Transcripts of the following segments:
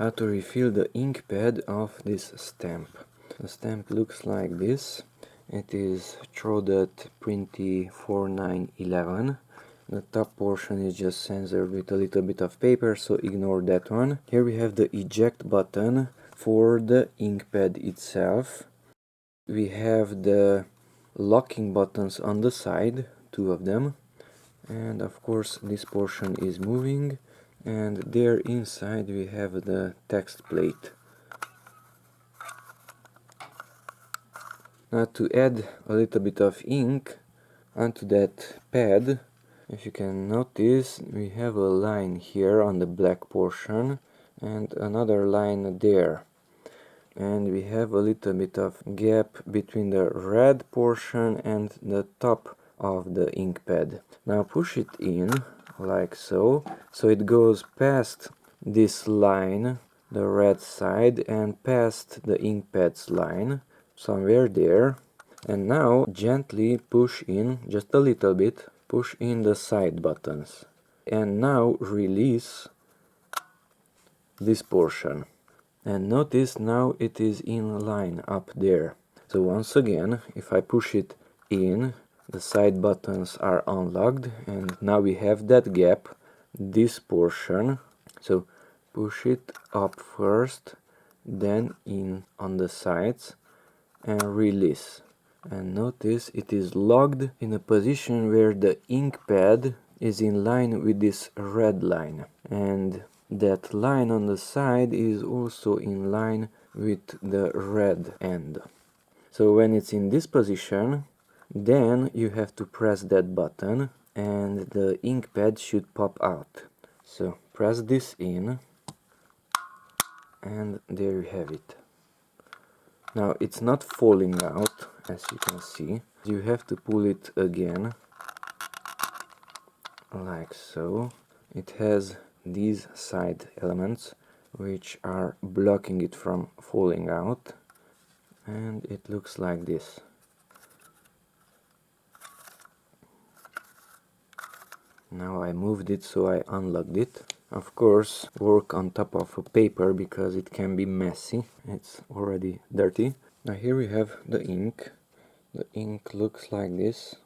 how to refill the ink pad of this stamp. The stamp looks like this. It is Trodat Printy 4911. The top portion is just censored with a little bit of paper, so ignore that one. Here we have the eject button for the ink pad itself. We have the locking buttons on the side, two of them. And of course this portion is moving, and there inside we have the text plate. Now to add a little bit of ink onto that pad, if you can notice, we have a line here on the black portion and another line there. And we have a little bit of gap between the red portion and the top of the ink pad. Now push it in like so, so it goes past this line, the red side, and past the ink pad's line, somewhere there. And now gently push in, just a little bit, push in the side buttons. And now release this portion. And notice now it is in line up there. So once again, if I push it in, the side buttons are unlocked, and now we have that gap, this portion. So push it up first, then in on the sides, and release. And notice it is locked in a position where the ink pad is in line with this red line, and that line on the side is also in line with the red end. So when it's in this position, then you have to press that button and the ink pad should pop out. So press this in, and there you have it. Now it's not falling out, as you can see. You have to pull it again, like so. It has these side elements which are blocking it from falling out, and it looks like this. Now I moved it, so I unlocked it. Of course, work on top of a paper because it can be messy. It's already dirty. Now here we have the ink. The ink looks like this.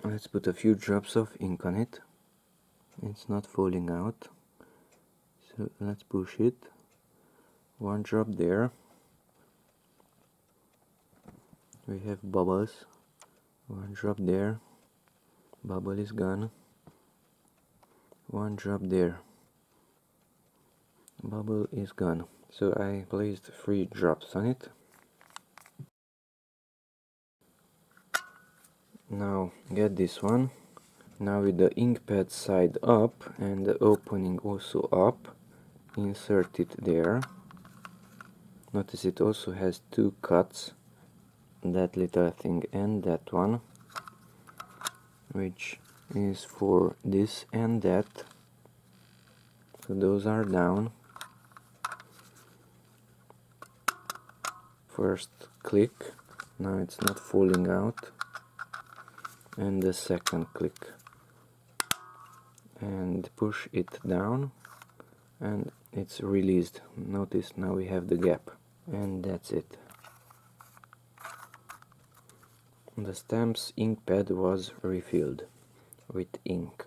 Let's put a few drops of ink on it. It's not falling out. So let's push it. One drop there. We have bubbles. One drop there. Bubble is gone. One drop there. Bubble is gone. So I placed 3 drops on it. Now get this one. Now with the ink pad side up and the opening also up, insert it there. Notice it also has 2 cuts, that little thing and that one, which is for this and that. So those are down. First click, now it's not falling out, and the second click, and push it down, and it's released. Notice now we have the gap, and that's it. The stamp's ink pad was refilled with ink.